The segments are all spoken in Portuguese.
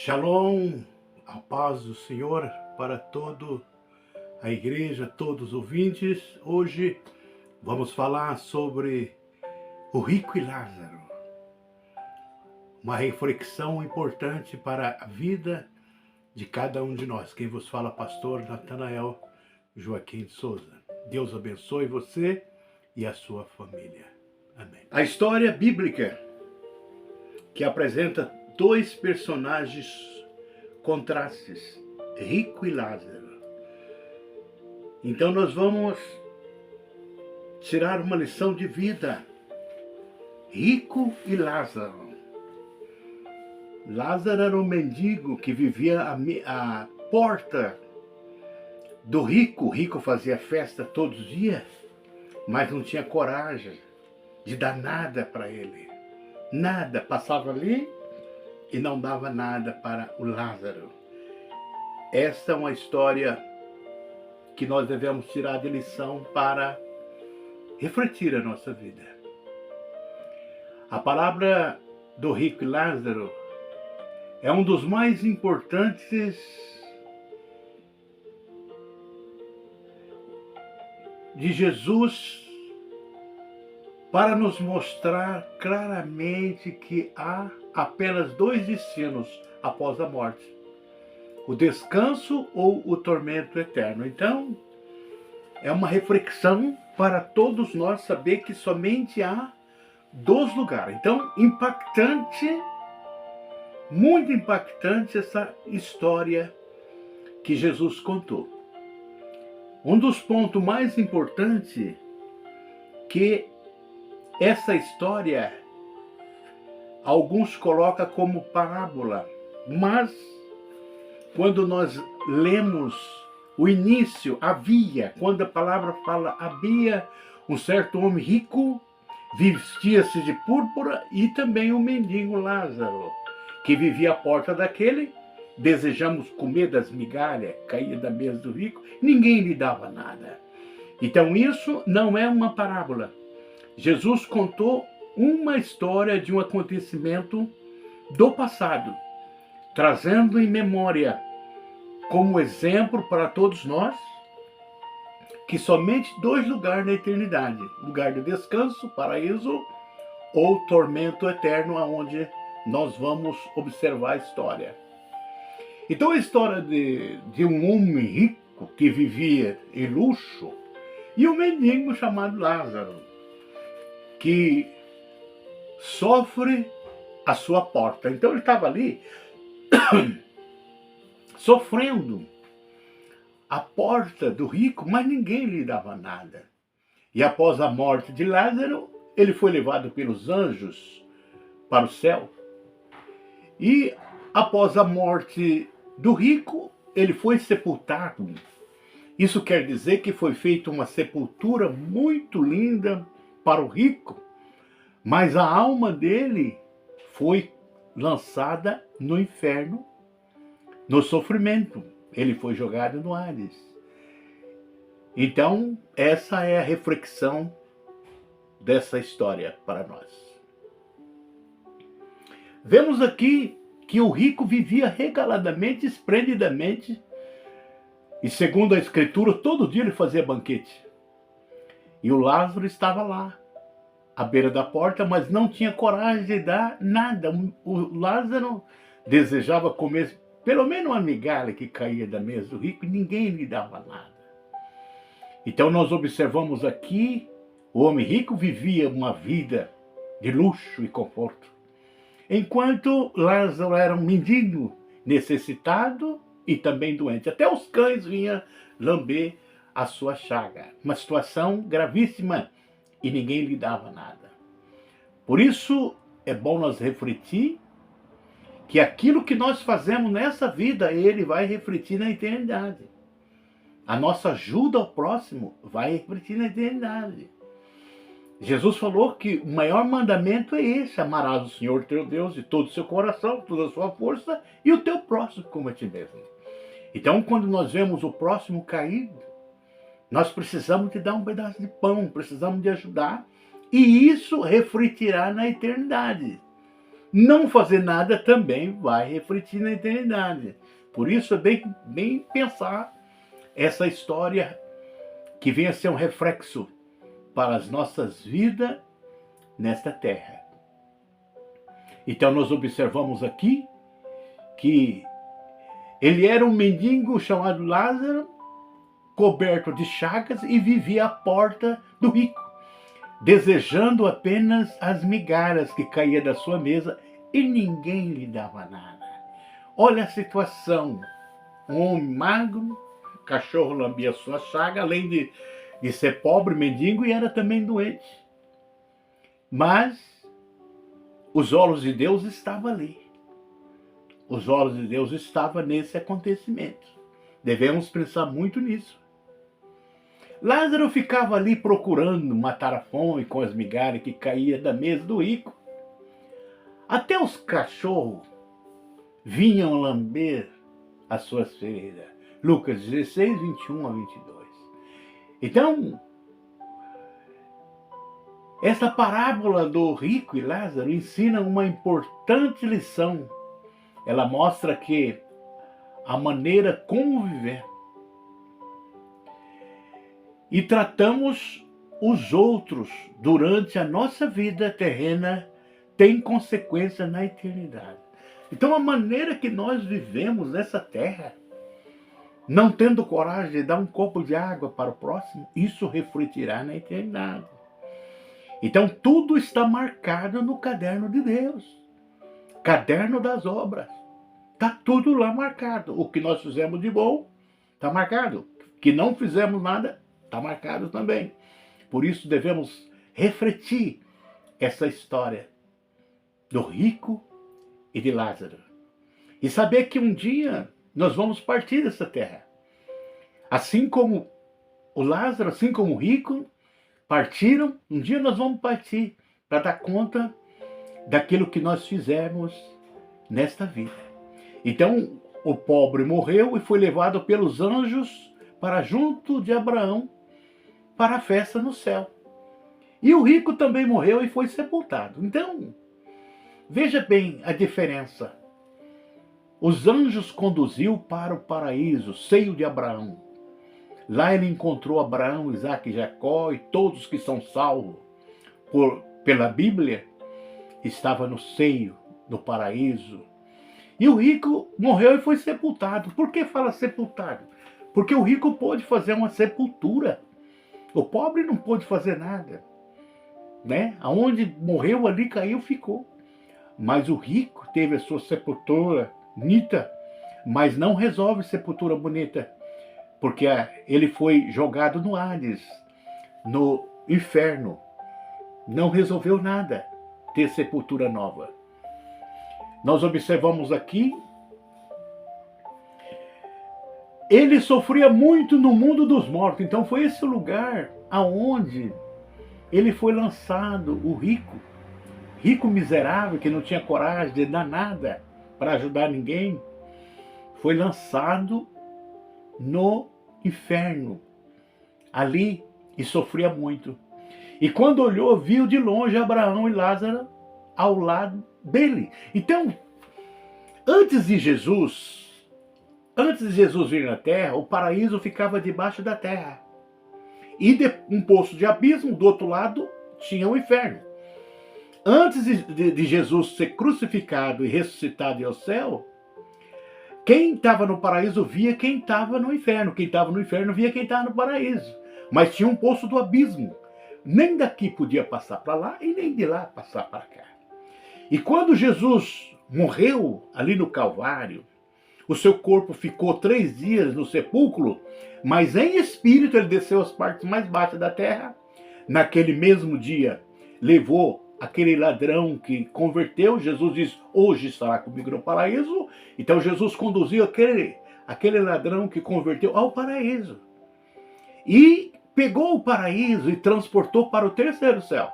Shalom, a paz do Senhor para toda a igreja, todos os ouvintes. Hoje vamos falar sobre o rico e Lázaro. Uma reflexão importante para a vida de cada um de nós. Quem vos fala, pastor Natanael Joaquim de Souza. Deus abençoe você e a sua família. Amém. A história bíblica que apresenta dois personagens contrastes, rico e Lázaro. Então nós vamos tirar uma lição de vida. Rico e Lázaro. Lázaro era um mendigo que vivia à porta do rico. O rico fazia festa todos os dias, mas não tinha coragem de dar nada para ele. Nada, passava ali e não dava nada para o Lázaro. Esta é uma história que nós devemos tirar de lição para refletir a nossa vida. A palavra do rico e Lázaro é um dos mais importantes de Jesus para nos mostrar claramente que há apenas dois destinos após a morte: o descanso ou o tormento eterno. Então, é uma reflexão para todos nós saber que somente há dois lugares. Então, impactante, muito impactante essa história que Jesus contou. Um dos pontos mais importantes que essa história alguns colocam como parábola, mas quando nós lemos o início, quando a palavra fala havia um certo homem rico, vestia-se de púrpura, e também o mendigo Lázaro, que vivia à porta daquele. Desejamos comer das migalhas, caía da mesa do rico, ninguém lhe dava nada. Então isso não é uma parábola. Jesus contou uma história de um acontecimento do passado, trazendo em memória como exemplo para todos nós que somente dois lugares na eternidade: lugar de descanso, paraíso, ou tormento eterno, aonde nós vamos observar a história. Então a história de um homem rico que vivia em luxo e um mendigo chamado Lázaro, que sofre à sua porta. Então ele estava ali sofrendo à porta do rico, mas ninguém lhe dava nada. E após a morte de Lázaro, ele foi levado pelos anjos para o céu. E após a morte do rico, ele foi sepultado. Isso quer dizer que foi feita uma sepultura muito linda para o rico, mas a alma dele foi lançada no inferno, no sofrimento. Ele foi jogado no Hades. Então, essa é a reflexão dessa história para nós. Vemos aqui que o rico vivia regaladamente, esplendidamente, e segundo a Escritura, todo dia ele fazia banquete. E o Lázaro estava lá, à beira da porta, mas não tinha coragem de dar nada. O Lázaro desejava comer pelo menos uma migalha que caía da mesa do rico, e ninguém lhe dava nada. Então nós observamos aqui, o homem rico vivia uma vida de luxo e conforto, enquanto Lázaro era um mendigo necessitado e também doente. Até os cães vinham lamber a sua chaga. Uma situação gravíssima, e ninguém lhe dava nada. Por isso é bom nós refletir que aquilo que nós fazemos nessa vida, ele vai refletir na eternidade. A nossa ajuda ao próximo vai refletir na eternidade. Jesus falou que o maior mandamento é esse: amarás o Senhor teu Deus de todo o seu coração, toda a sua força, e o teu próximo como a ti mesmo. Então, quando nós vemos o próximo caído, nós precisamos de dar um pedaço de pão, precisamos de ajudar, e isso refletirá na eternidade. não fazer nada também vai refletir na eternidade. Por isso é bem pensar essa história que venha a ser um reflexo para as nossas vidas nesta terra. Então nós observamos aqui que ele era um mendigo chamado Lázaro, coberto de chagas, e vivia à porta do rico, desejando apenas as migalhas que caíam da sua mesa, e ninguém lhe dava nada. Olha a situação, um homem magro, cachorro lambia sua chaga, além de ser pobre, mendigo, e era também doente. Mas os olhos de Deus estavam ali. Os olhos de Deus estavam nesse acontecimento. Devemos pensar muito nisso. Lázaro ficava ali procurando matar a fome com as migalhas que caíam da mesa do rico. Até os cachorros vinham lamber as suas feridas. Lucas 16, 21 a 22. Então, essa parábola do rico e Lázaro ensina uma importante lição. Ela mostra que a maneira como viver e tratamos os outros durante a nossa vida terrena tem consequência na eternidade. Então a maneira que nós vivemos nessa terra, não tendo coragem de dar um copo de água para o próximo, isso refletirá na eternidade. Então tudo está marcado no caderno de Deus, caderno das obras. Está tudo lá marcado. O que nós fizemos de bom está marcado. Que não fizemos nada está marcado também. Por isso devemos refletir essa história do rico e de Lázaro. E saber que um dia nós vamos partir dessa terra. Assim como o Lázaro, assim como o rico partiram, um dia nós vamos partir para dar conta daquilo que nós fizemos nesta vida. Então o pobre morreu e foi levado pelos anjos para junto de Abraão para a festa no céu. E o rico também morreu e foi sepultado. Então, veja bem a diferença. Os anjos conduziu para o paraíso, seio de Abraão. Lá ele encontrou Abraão, Isaque e Jacó, e todos que são salvos pela Bíblia, estava no seio do paraíso. E o rico morreu e foi sepultado. Por que fala sepultado? Porque o rico pôde fazer uma sepultura. O pobre não pôde fazer nada. Né? Aonde morreu, ali caiu, ficou. Mas o rico teve a sua sepultura bonita, mas não resolve sepultura bonita, porque ele foi jogado no Hades, no inferno. Não resolveu nada ter sepultura nova. Nós observamos aqui, ele sofria muito no mundo dos mortos. Então foi esse o lugar aonde ele foi lançado, o rico miserável, que não tinha coragem de dar nada para ajudar ninguém, foi lançado no inferno, ali, e sofria muito. E quando olhou, viu de longe Abraão e Lázaro ao lado dele. Então, antes de Jesus vir na terra, o paraíso ficava debaixo da terra. E um poço de abismo, do outro lado, tinha o inferno. Antes de Jesus ser crucificado e ressuscitado e ir ao céu, quem estava no paraíso via quem estava no inferno. Quem estava no inferno via quem estava no paraíso. Mas tinha um poço do abismo. Nem daqui podia passar para lá e nem de lá passar para cá. E quando Jesus morreu ali no Calvário, o seu corpo ficou 3 dias no sepulcro, mas em espírito ele desceu às partes mais baixas da terra. Naquele mesmo dia, levou aquele ladrão que converteu. Jesus diz, hoje estará comigo no paraíso. Então Jesus conduziu aquele ladrão que converteu ao paraíso. E pegou o paraíso e transportou para o terceiro céu.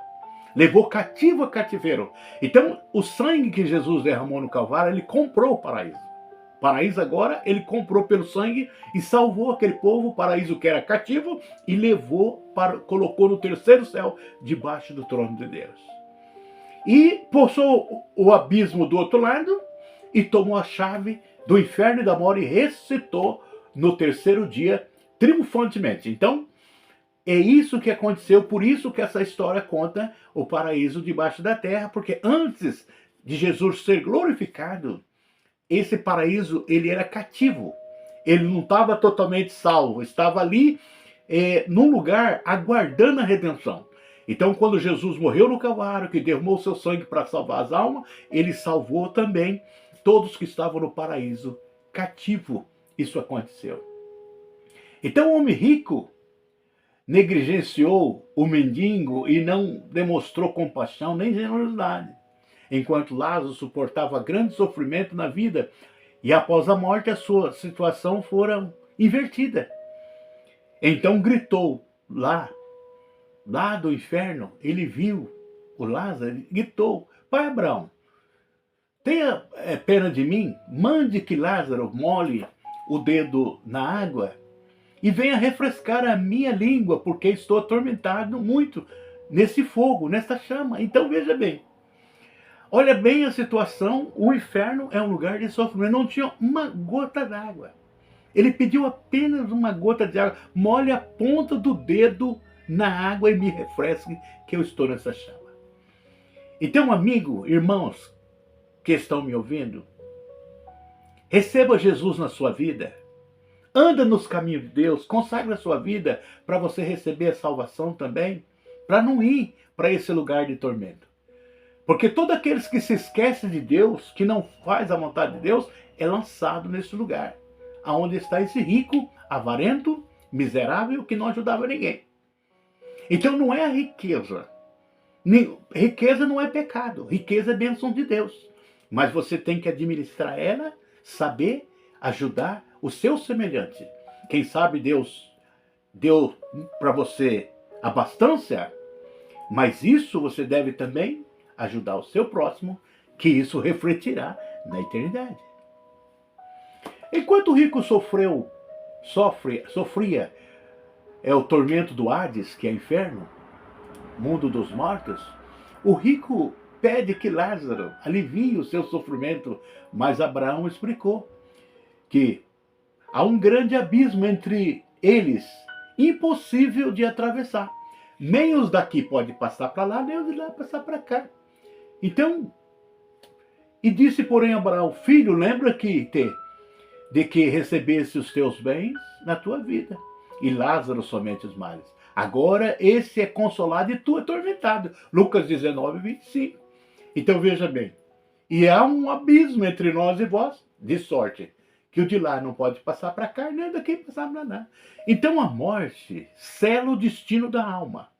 Levou cativo a cativeiro. Então o sangue que Jesus derramou no Calvário, ele comprou o paraíso. O paraíso agora, ele comprou pelo sangue e salvou aquele povo, o paraíso que era cativo, e colocou no terceiro céu, debaixo do trono de Deus. e pousou o abismo do outro lado e tomou a chave do inferno e da morte e ressuscitou no terceiro dia triunfantemente. Então, é isso que aconteceu, por isso que essa história conta o paraíso debaixo da terra, porque antes de Jesus ser glorificado, esse paraíso ele era cativo. Ele não estava totalmente salvo, estava ali num lugar aguardando a redenção. Então, quando Jesus morreu no Calvário, que derramou seu sangue para salvar as almas, ele salvou também todos que estavam no paraíso cativo. Isso aconteceu. Então, o homem rico negligenciou o mendigo e não demonstrou compaixão nem generosidade, enquanto Lázaro suportava grande sofrimento na vida e após a morte a sua situação fora invertida. Então gritou lá do inferno, ele viu o Lázaro, gritou: Pai Abraão, tenha pena de mim, mande que Lázaro molhe o dedo na água e venha refrescar a minha língua, porque estou atormentado muito nesse fogo, nessa chama. Então veja bem, olha bem a situação, o inferno é um lugar de sofrimento, não tinha uma gota d'água. Ele pediu apenas uma gota de água, molhe a ponta do dedo na água e me refresque, que eu estou nessa chama. Então, amigo, irmãos que estão me ouvindo, receba Jesus na sua vida, anda nos caminhos de Deus, consagre a sua vida para você receber a salvação também, para não ir para esse lugar de tormento. Porque todos aqueles que se esquecem de Deus, que não faz a vontade de Deus, é lançado nesse lugar, aonde está esse rico, avarento, miserável, que não ajudava ninguém. Então não é a riqueza. Riqueza não é pecado, riqueza é bênção de Deus. Mas você tem que administrar ela, saber ajudar o seu semelhante. Quem sabe Deus deu para você abastança, mas isso você deve também ajudar o seu próximo, que isso refletirá na eternidade. Enquanto o rico sofria o tormento do Hades, que é inferno, mundo dos mortos, o rico pede que Lázaro alivie o seu sofrimento, mas Abraão explicou que há um grande abismo entre eles, impossível de atravessar. Nem os daqui podem passar para lá, nem os de lá passar para cá. Então, e disse porém Abraão: Filho, lembra-te de que recebesse os teus bens na tua vida, e Lázaro somente os males. Agora esse é consolado e tu atormentado. Lucas 19, 25. Então veja bem, e há um abismo entre nós e vós, de sorte que o de lá não pode passar para cá, nem o daqui passar para lá. Então a morte sela o destino da alma.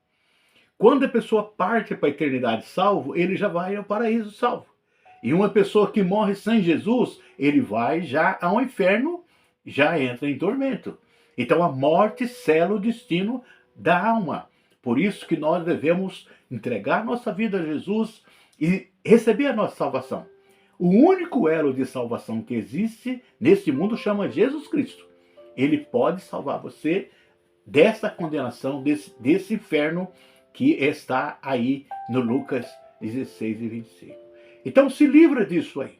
Quando a pessoa parte para a eternidade salvo, ele já vai ao paraíso salvo. E uma pessoa que morre sem Jesus, ele vai já ao inferno, já entra em tormento. Então a morte sela o destino da alma. Por isso que nós devemos entregar nossa vida a Jesus e receber a nossa salvação. O único elo de salvação que existe nesse mundo chama Jesus Cristo. Ele pode salvar você dessa condenação, desse inferno que está aí no Lucas 16 e 25. Então se livra disso aí.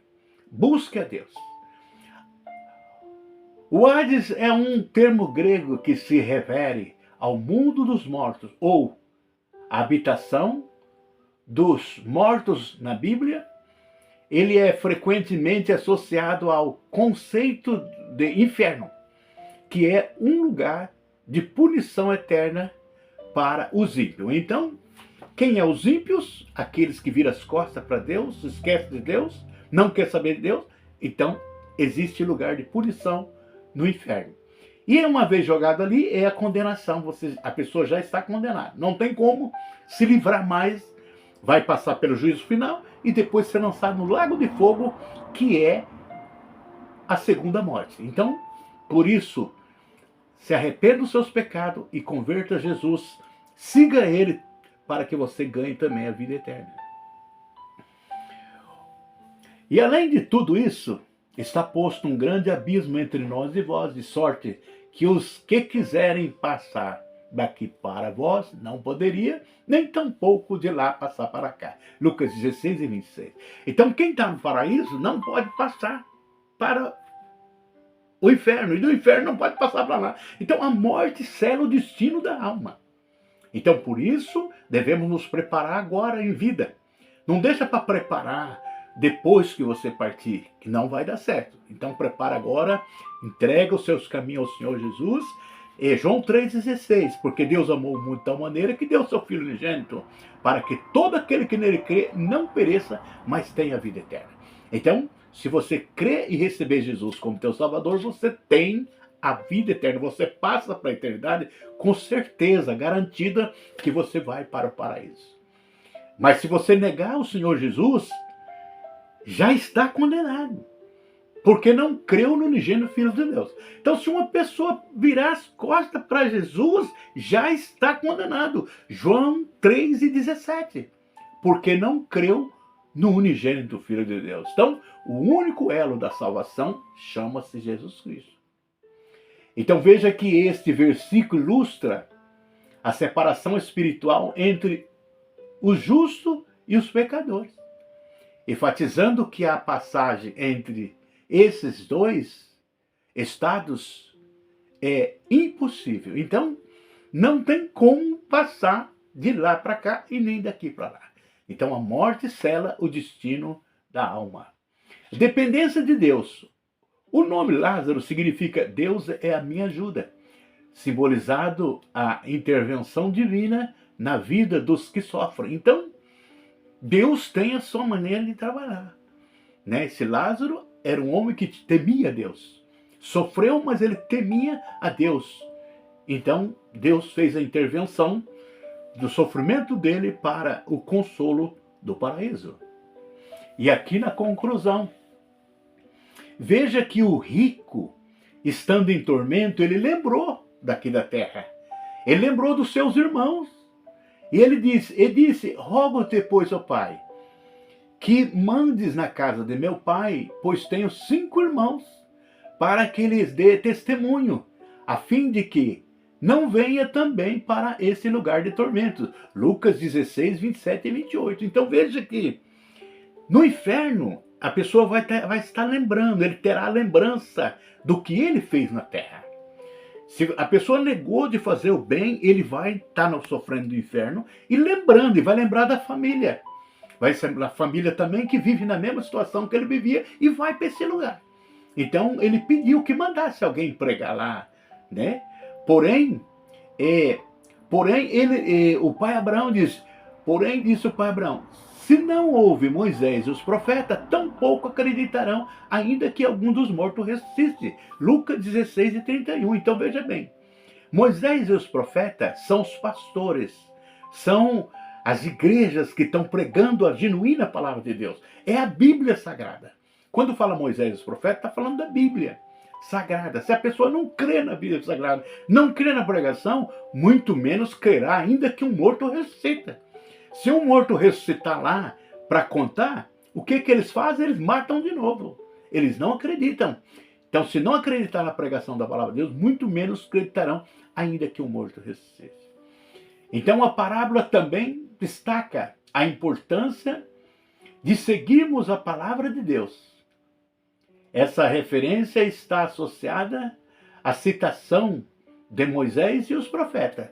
Busque a Deus. O Hades é um termo grego que se refere ao mundo dos mortos, ou a habitação dos mortos na Bíblia. Ele é frequentemente associado ao conceito de inferno, que é um lugar de punição eterna para os ímpios. Então, quem é os ímpios? Aqueles que viram as costas para Deus, esquecem de Deus, não quer saber de Deus. Então, existe lugar de punição no inferno. E uma vez jogado ali, é a condenação. A pessoa já está condenada. Não tem como se livrar mais. Vai passar pelo juízo final e depois ser lançado no lago de fogo, que é a segunda morte. Então, por isso, se arrependa dos seus pecados e converta a Jesus. Siga Ele para que você ganhe também a vida eterna. E além de tudo isso, está posto um grande abismo entre nós e vós, de sorte que os que quiserem passar daqui para vós não poderia, nem tampouco de lá passar para cá. Lucas 16 e 26. Então quem está no paraíso não pode passar para o inferno, e do inferno não pode passar para lá. Então a morte sela o destino da alma. Então por isso devemos nos preparar agora em vida. Não deixa para preparar depois que você partir, que não vai dar certo. Então prepara agora, entrega os seus caminhos ao Senhor Jesus. E João 3,16, porque Deus amou o mundo de tal maneira que deu o seu Filho unigênito, para que todo aquele que nele crê não pereça, mas tenha vida eterna. Então, se você crê e receber Jesus como teu Salvador, você tem a vida eterna. Você passa para a eternidade com certeza, garantida que você vai para o paraíso. Mas se você negar o Senhor Jesus, já está condenado, porque não creu no unigênito Filho de Deus. Então, se uma pessoa virar as costas para Jesus, já está condenado. João 3,17. Porque não creu no unigênito Filho de Deus. Então, o único elo da salvação chama-se Jesus Cristo. Então, veja que este versículo ilustra a separação espiritual entre o justo e os pecadores, enfatizando que a passagem entre esses dois estados é impossível. Então, não tem como passar de lá para cá e nem daqui para lá. Então, a morte sela o destino da alma. Dependência de Deus. O nome Lázaro significa Deus é a minha ajuda, simbolizado a intervenção divina na vida dos que sofrem. Então, Deus tem a sua maneira de trabalhar. Esse Lázaro era um homem que temia Deus. Sofreu, mas ele temia a Deus. Então, Deus fez a intervenção do sofrimento dele para o consolo do paraíso. E aqui na conclusão, veja que o rico, estando em tormento, ele lembrou daqui da terra. Ele lembrou dos seus irmãos. E ele disse, rogo-te, pois, ó Pai, que mandes na casa de meu pai, pois tenho 5 irmãos, para que lhes dê testemunho, a fim de que não venha também para esse lugar de tormento. Lucas 16, 27 e 28. Então veja que no inferno a pessoa vai estar lembrando, ele terá a lembrança do que ele fez na terra. Se a pessoa negou de fazer o bem, ele vai estar sofrendo do inferno e lembrando, e vai lembrar da família. Vai ser a família também que vive na mesma situação que ele vivia e vai para esse lugar. Então ele pediu que mandasse alguém pregar lá, né? Porém, o pai Abraão disse, disse o pai Abraão, se não houve Moisés e os profetas, tampouco acreditarão, ainda que algum dos mortos ressuscite. Lucas 16 e 31. Então veja bem, Moisés e os profetas são os pastores, são as igrejas que estão pregando a genuína palavra de Deus. É a Bíblia Sagrada. Quando fala Moisés e os profetas, está falando da Bíblia Sagrada. Se a pessoa não crê na Bíblia Sagrada, não crê na pregação, muito menos crerá, ainda que um morto ressuscita. Se um morto ressuscitar lá para contar, o que eles fazem? Eles matam de novo. Eles não acreditam. Então, se não acreditar na pregação da palavra de Deus, muito menos acreditarão, ainda que um morto ressuscite. Então, a parábola também destaca a importância de seguirmos a palavra de Deus. Essa referência está associada à citação de Moisés e os profetas,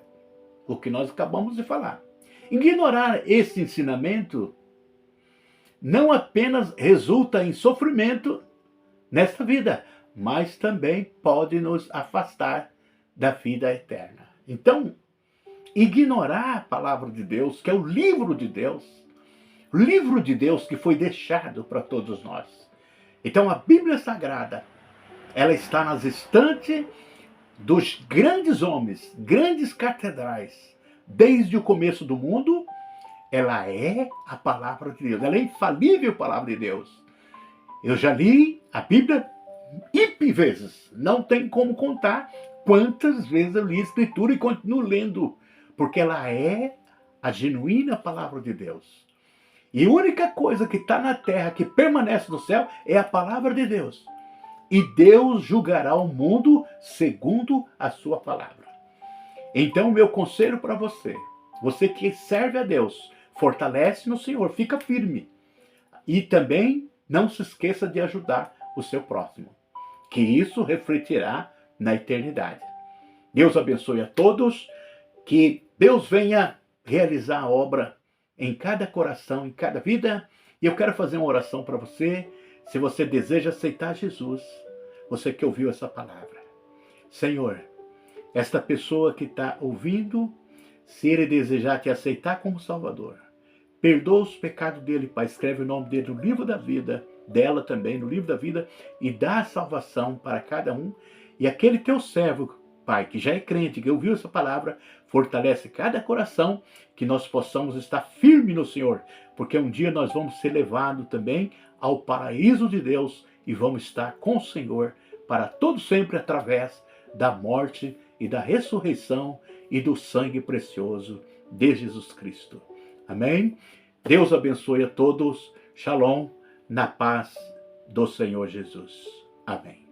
o que nós acabamos de falar. Ignorar esse ensinamento não apenas resulta em sofrimento nesta vida, mas também pode nos afastar da vida eterna. Então, ignorar a palavra de Deus, que é o livro de Deus que foi deixado para todos nós. Então, a Bíblia Sagrada, ela está nas estantes dos grandes homens, grandes catedrais. Desde o começo do mundo, ela é a palavra de Deus. Ela é a infalível palavra de Deus. Eu já li a Bíblia hiper vezes. Não tem como contar quantas vezes eu li a Escritura e continuo lendo. Porque ela é a genuína palavra de Deus. E a única coisa que está na terra, que permanece no céu, é a palavra de Deus. E Deus julgará o mundo segundo a sua palavra. Então, o meu conselho para você, você que serve a Deus, fortalece no Senhor, fica firme. E também não se esqueça de ajudar o seu próximo, que isso refletirá na eternidade. Deus abençoe a todos, que Deus venha realizar a obra em cada coração, em cada vida. E eu quero fazer uma oração para você, se você deseja aceitar Jesus, você que ouviu essa palavra. Senhor, esta pessoa que está ouvindo, se ele desejar te aceitar como Salvador, perdoa os pecados dele, Pai. Escreve o nome dele no livro da vida, dela também, no livro da vida, e dá a salvação para cada um. E aquele teu servo, Pai, que já é crente, que ouviu essa palavra, fortalece cada coração, que nós possamos estar firme no Senhor, porque um dia nós vamos ser levados também ao paraíso de Deus e vamos estar com o Senhor para todo sempre através da morte e da ressurreição e do sangue precioso de Jesus Cristo. Amém? Deus abençoe a todos. Shalom, na paz do Senhor Jesus. Amém.